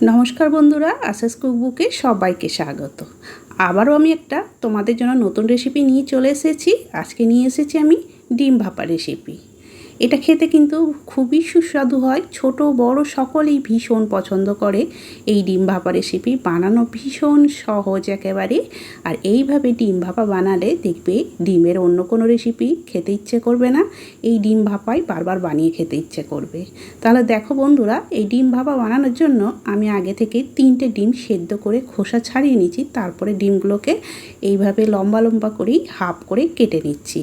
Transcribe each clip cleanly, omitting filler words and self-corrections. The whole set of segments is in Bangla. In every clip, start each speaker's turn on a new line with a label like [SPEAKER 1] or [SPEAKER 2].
[SPEAKER 1] নমস্কার বন্ধুরা, আসাস কুকবুকে সবাইকে স্বাগত। আবারও আমি একটা তোমাদের জন্য নতুন রেসিপি নিয়ে চলে এসেছি। আজকে নিয়ে এসেছি আমি ডিম ভাপা রেসিপি। এটা খেতে কিন্তু খুবই সুস্বাদু হয়, ছোট বড় সকলেই ভীষণ পছন্দ করে। এই ডিম ভাপা রেসিপি বানানো ভীষণ সহজ একেবারে। আর এইভাবে ডিম ভাপা বানালে দেখবে ডিমের অন্য কোনো রেসিপি খেতে ইচ্ছে করবে না, এই ডিম ভাপাই বারবার বানিয়ে খেতে ইচ্ছে করবে। তাহলে দেখো বন্ধুরা, এই ডিম ভাপা বানানোর জন্য আমি আগে থেকে 3টে ডিম সেদ্ধ করে খোসা ছাড়িয়ে নিচ্ছি। তারপরে ডিমগুলোকে এইভাবে লম্বা লম্বা করেই হাফ করে কেটে নিচ্ছি।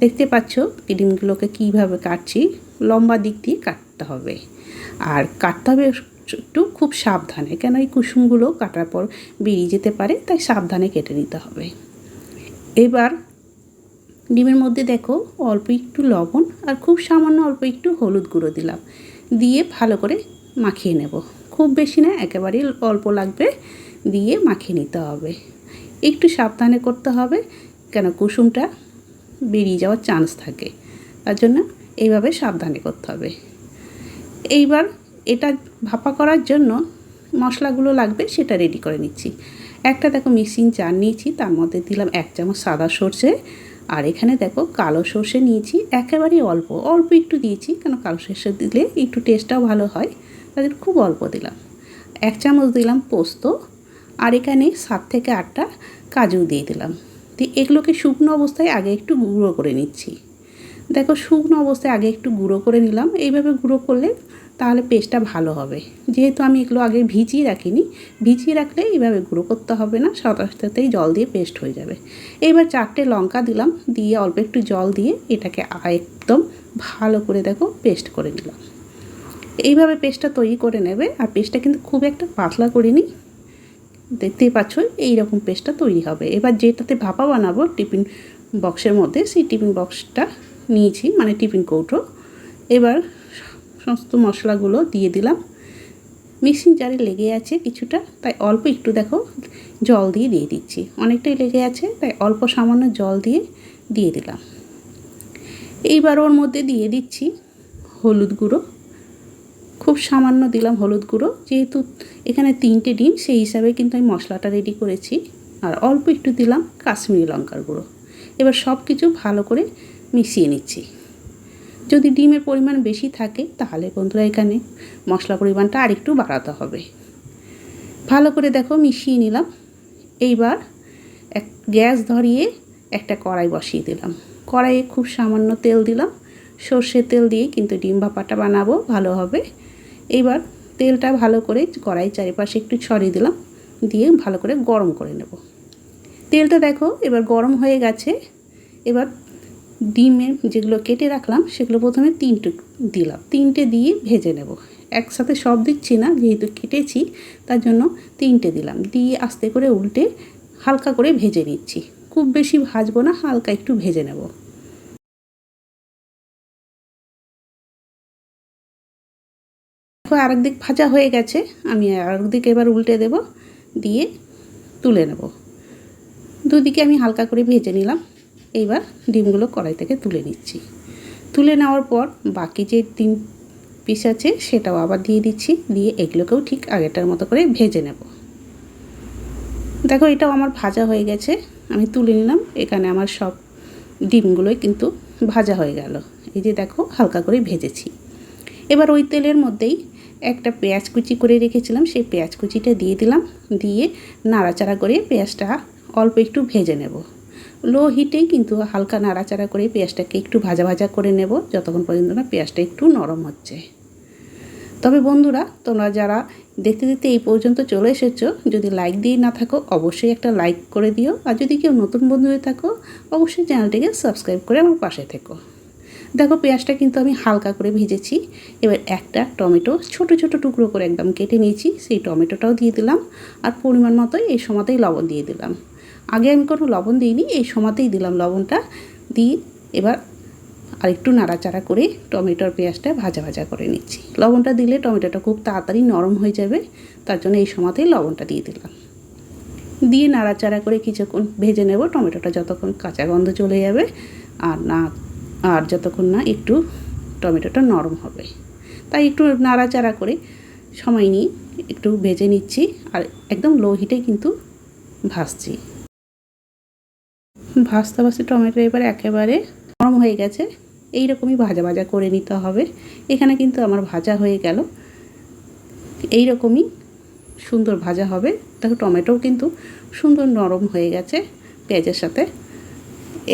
[SPEAKER 1] দেখতে পাচ্ছ ডিমগুলোকে কীভাবে কাটছি, লম্বা দিক দিয়ে কাটতে হবে। আর কাটতে হবে একটু খুব সাবধানে, কেন এই কুসুমগুলো কাটার পর বেরিয়ে যেতে পারে, তাই সাবধানে কেটে নিতে হবে। এবার ডিমের মধ্যে দেখো অল্প একটু লবণ আর খুব সামান্য অল্প একটু হলুদ গুঁড়ো দিলাম, দিয়ে ভালো করে মাখিয়ে নেব। খুব বেশি না, একেবারেই অল্প লাগবে, দিয়ে মাখিয়ে নিতে হবে। একটু সাবধানে করতে হবে, কেন কুসুমটা বেরিয়ে যাওয়ার চান্স থাকে, তার জন্য এইভাবে সাবধানে করতে হবে। এইবার এটা ভাপা করার জন্য মশলাগুলো লাগবে সেটা রেডি করে নিচ্ছি। একটা দেখো মিক্সিং জার নিয়েছি, তার মধ্যে দিলাম 1 চামচ সাদা সর্ষে। আর এখানে দেখো কালো সর্ষে নিয়েছি, একেবারেই অল্প অল্প একটু দিয়েছি, কেন কালো সর্ষে দিলে একটু টেস্টটাও ভালো হয়, তাদের খুব অল্প দিলাম। 1 চামচ দিলাম পোস্ত, আর এখানে 7 থেকে 8টা কাজু দিয়ে দিলাম। দিয়ে এগুলোকে শুকনো অবস্থায় আগে একটু গুঁড়ো করে নিচ্ছি। দেখো শুকনো অবস্থায় আগে একটু গুঁড়ো করে নিলাম। এইভাবে গুঁড়ো করলে তাহলে পেস্টটা ভালো হবে। যেহেতু আমি এগুলো আগে ভিজিয়ে রাখিনি, ভিজিয়ে রাখলে এইভাবে গুঁড়ো করতে হবে না, সাথেই জল দিয়ে পেস্ট হয়ে যাবে। এইবার 4টে লঙ্কা দিলাম, দিয়ে অল্প একটু জল দিয়ে এটাকে একদম ভালো করে দেখো পেস্ট করে নিলাম। এইভাবে পেস্টটা তৈরি করে নেবে। আর পেস্টটা কিন্তু খুব একটা পাতলা করিনি, দেখতেই পাচ্ছ এইরকম পেস্টটা তৈরি হবে। এবার যেটাতে ভাপা বানাবো টিফিন বক্সের মধ্যে, সেই টিফিন বক্সটা নিয়েছি, মানে টিফিন কৌটো। এবার সমস্ত মশলাগুলো দিয়ে দিলাম। মিক্সিং জারে লেগে আছে কিছুটা, তাই অল্প একটু দেখো জল দিয়ে দিচ্ছি। অনেকটাই লেগে আছে, তাই অল্প সামান্য জল দিয়ে দিলাম। এইবার ওর মধ্যে দিয়ে দিচ্ছি হলুদ গুঁড়ো, খুব সামান্য দিলাম হলুদ গুঁড়ো, যেহেতু এখানে 3টে ডিম সেই হিসাবে কিন্তু আমি মশলাটা রেডি করেছি। আর অল্প একটু দিলাম কাশ্মীরি লঙ্কার গুঁড়ো। এবার সব কিছু ভালো করে মিশিয়ে নিচ্ছি। যদি ডিমের পরিমাণ বেশি থাকে তাহলে বন্ধুরা এখানে মশলা পরিমাণটা আরেকটু বাড়াতে হবে। ভালো করে দেখো মিশিয়ে নিলাম। এইবার গ্যাস ধরিয়ে একটা কড়াই বসিয়ে দিলাম। কড়াইয়ে খুব সামান্য তেল দিলাম, সর্ষের তেল দিয়ে কিন্তু ডিম ভাপাটা বানাবো ভালো হবে। এইবার তেলটা ভালো করে কড়াই চারিপাশে একটু ছড়িয়ে দিলাম, দিয়ে ভালো করে গরম করে নেব। তেলটা দেখো এবার গরম হয়ে গেছে। এবার ডিমের যেগুলো কেটে রাখলাম সেগুলো প্রথমে 3টে দিলাম, 3টে দিয়ে ভেজে নেব। একসাথে সব দিচ্ছি না, যেহেতু কেটেছি তার জন্য 3টে দিলাম, দিয়ে আস্তে করে উল্টে হালকা করে ভেজে নিচ্ছি। খুব বেশি ভাজবো না, হালকা একটু ভেজে নেব। আরেক দিক ভাজা হয়ে গেছে, আমি আরেক দিক এবার উল্টে দেব, দিয়ে তুলে নেব। দুদিকে আমি হালকা করে ভেজে নিলাম। এইবার ডিমগুলো কড়াই থেকে তুলে নিচ্ছি। তুলে নেওয়ার পর বাকি যে 3 পিস আছে সেটাও আবার দিয়ে দিচ্ছি, দিয়ে এগুলোকেও ঠিক আগেরটার মতো করে ভেজে নেব। দেখো এটাও আমার ভাজা হয়ে গেছে, আমি তুলে নিলাম। এখানে আমার সব ডিমগুলোই কিন্তু ভাজা হয়ে গেল। এই যে দেখো হালকা করে ভেজেছি। এবার ওই তেলের মধ্যেই একটা পেঁয়াজ কুচি করে রেখেছিলাম, সেই পেঁয়াজ কুচিটা দিয়ে দিলাম, দিয়ে নাড়াচাড়া করে পেঁয়াজটা অল্প একটু ভেজে নেব। লো হিটেই কিন্তু হালকা নাড়াচাড়া করে পেঁয়াজটাকে একটু ভাজা ভাজা করে নেব, যতক্ষণ পর্যন্ত না পেঁয়াজটা একটু নরম হচ্ছে। তবে বন্ধুরা তোমরা যারা দেখতে দেখতে এই পর্যন্ত চলে এসেছো, যদি লাইক দিয়ে না থাকো অবশ্যই একটা লাইক করে দিও। আর যদি কেউ নতুন বন্ধু হয়ে থাকো অবশ্যই চ্যানেলটিকে সাবস্ক্রাইব করে আমার পাশে থেকো। দেখো পেঁয়াজটা কিন্তু আমি হালকা করে ভেজেছি। এবার একটা টমেটো ছোট ছোট টুকরো করে একদম কেটে নিয়েছি, সেই টমেটোটাও দিয়ে দিলাম। আর পরিমাণ মতোই এই সময়তেই লবণ দিয়ে দিলাম। আগে আমি কোনো লবণ দিইনি, এই সময়তেই দিলাম লবণটা। দিয়ে এবার আরেকটু নাড়াচাড়া করে টমেটোর পেঁয়াজটা ভাজা ভাজা করে নিচ্ছি। লবণটা দিলে টমেটোটা খুব তাড়াতাড়ি নরম হয়ে যাবে, তার জন্য এই সময়তেই লবণটা দিয়ে দিলাম। দিয়ে নাড়াচাড়া করে কিছুক্ষণ ভেজে নেব, টমেটোটা যতক্ষণ কাঁচা গন্ধ চলে যাবে আর যতক্ষণ না একটু টমেটোটা নরম হবে। তাই একটু নাড়াচাড়া করে সময় নিয়ে একটু ভেজে নিচ্ছি আর একদম লো হিটে কিন্তু ভাজছি। ভাজতে ভাজতে টমেটো এবার একেবারে নরম হয়ে গেছে। এই রকমই ভাজা ভাজা করে নিতে হবে। এখানে কিন্তু আমার ভাজা হয়ে গেল। এই রকমই সুন্দর ভাজা হবে। দেখো টমেটোও কিন্তু সুন্দর নরম হয়ে গেছে পেঁয়াজের সাথে।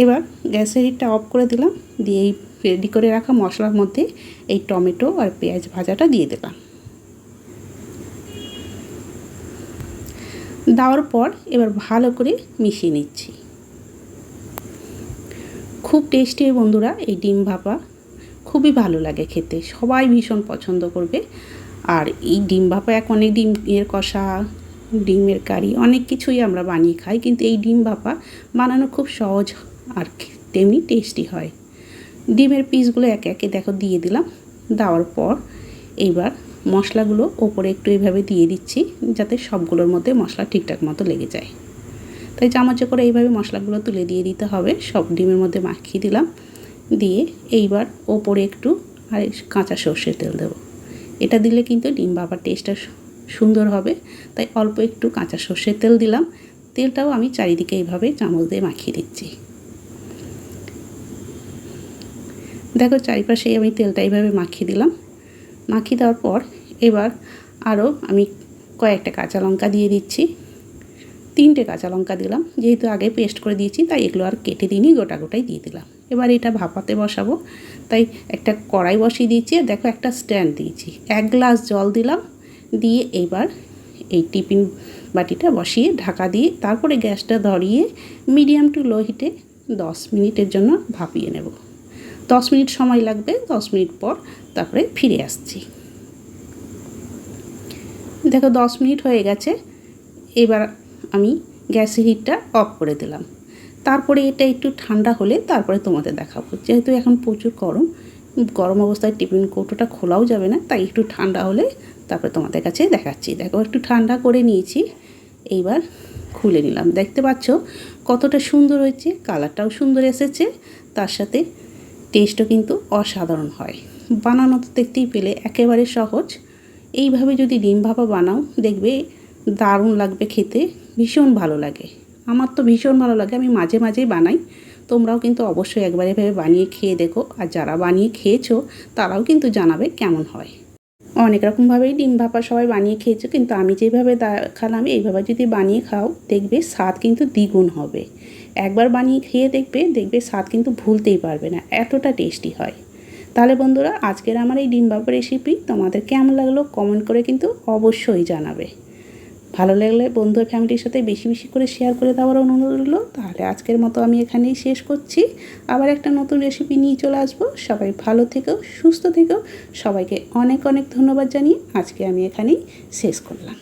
[SPEAKER 1] এবার গ্যাসের হিটটা অফ করে দিলাম, দিয়ে এই রেডি করে রাখা মশলার মধ্যে এই টমেটো আর পেঁয়াজ ভাজাটা দিয়ে দিলাম। দেওয়ার পর এবার ভালো করে মিশিয়ে নিচ্ছি। খুব টেস্টি বন্ধুরা এই ডিম ভাপা, খুবই ভালো লাগে খেতে, সবাই ভীষণ পছন্দ করবে। আর এই ডিম ভাপা অনেক ডিমের কষা, ডিমের কারি অনেক কিছুই আমরা বানিয়ে খাই, কিন্তু এই ডিম ভাপা বানানো খুব সহজ আর তেমনি টেস্টি হয়। ডিমের পিসগুলো একে একে দেখো দিয়ে দিলাম। দেওয়ার পর এইবার মশলাগুলো ওপরে একটু এইভাবে দিয়ে দিচ্ছি যাতে সবগুলোর মধ্যে মশলা ঠিকঠাক মতো লেগে যায়। তাই চামচে করে এইভাবে মশলাগুলো তুলে দিয়ে দিতে হবে। সব ডিমের মধ্যে মাখিয়ে দিলাম, দিয়ে এইবার ওপরে একটু আর কাঁচা সর্ষের তেল দেবো। এটা দিলে কিন্তু ডিম ভাপার টেস্টটা সুন্দর হবে, তাই অল্প একটু কাঁচা সর্ষের তেল দিলাম। তেলটাও আমি চারিদিকে এইভাবে চামচ দিয়ে মাখিয়ে দিচ্ছি। দেখো চারিপাশে আমি তেলটা এইভাবে মাখিয়ে দিলাম। মাখিয়ে দেওয়ার পর এবার আরও আমি কয়েকটা কাঁচা লঙ্কা দিয়ে দিচ্ছি। 3টে কাঁচা লঙ্কা দিলাম, যেহেতু আগে পেস্ট করে দিয়েছি তাই এগুলো আর কেটে দিইনি, গোটা গোটাই দিয়ে দিলাম। এবার এটা ভাপাতে বসাবো, তাই একটা কড়াই বসিয়ে দিয়েছি। আর দেখো একটা স্ট্যান্ড দিয়েছি, 1 গ্লাস জল দিলাম, দিয়ে এবার এই টিফিন বাটিটা বসিয়ে ঢাকা দিয়ে তারপরে গ্যাসটা ধরিয়ে মিডিয়াম টু লো হিটে 10 মিনিটের জন্য ভাপিয়ে নেব। 10 মিনিট সময় লাগবে। 10 মিনিট পর তারপরে ফিরে আসছি। দেখো 10 মিনিট হয়ে গেছে। এবার আমি গ্যাসের হিটটা অফ করে দিলাম। তারপরে এটা একটু ঠান্ডা হলে তারপরে তোমাদের দেখাবো। যেহেতু এখন প্রচুর গরম অবস্থায় টিফিন কৌটোটা খোলাও যাবে না, তাই একটু ঠান্ডা হলে তারপরে তোমাদের কাছে দেখাচ্ছি। দেখো একটু ঠান্ডা করে নিয়েছি, এইবার খুলে নিলাম। দেখতে পাচ্ছ কতটা সুন্দর হয়েছে, কালারটাও সুন্দর এসেছে, তার সাথে টেস্টও কিন্তু অসাধারণ হয়। বানানো তো দেখতেই পেলে একেবারে সহজ। এইভাবে যদি ডিম ভাপা বানাও দেখবে দারুণ লাগবে খেতে, ভীষণ ভালো লাগে। আমার তো ভীষণ ভালো লাগে, আমি মাঝে মাঝেই বানাই। তোমরাও কিন্তু অবশ্যই একবার এভাবে বানিয়ে খেয়ে দেখো, আর যারা বানিয়ে খেয়েছো তারাও কিন্তু জানাবে কেমন হয়। অনেক রকমভাবেই ডিম ভাপা সবাই বানিয়ে খেয়েছো, কিন্তু আমি যেভাবে দেখালাম এইভাবে যদি বানিয়ে খাও দেখবে স্বাদ কিন্তু দ্বিগুণ হবে। একবার বানিয়ে খেয়ে দেখবে স্বাদ কিন্তু ভুলতেই পারবে না, এতটা টেস্টি হয়। তাহলে বন্ধুরা আজকের আমার এই ডিম ভাপা রেসিপি তোমাদের কেমন লাগলো কমেন্ট করে কিন্তু অবশ্যই জানাবে। ভালো লাগলে বন্ধু ফ্যামিলির সাথে বেশি বেশি করে শেয়ার করে দেওয়ার অনুরোধ রইল। তাহলে আজকের মতো আমি এখানেই শেষ করছি। আবার একটা নতুন রেসিপি নিয়ে চলে আসবো। সবাই ভালো থেকো, সুস্থ থেকো। সবাইকে অনেক অনেক ধন্যবাদ জানিয়ে আজকে আমি এখানেই শেষ করলাম।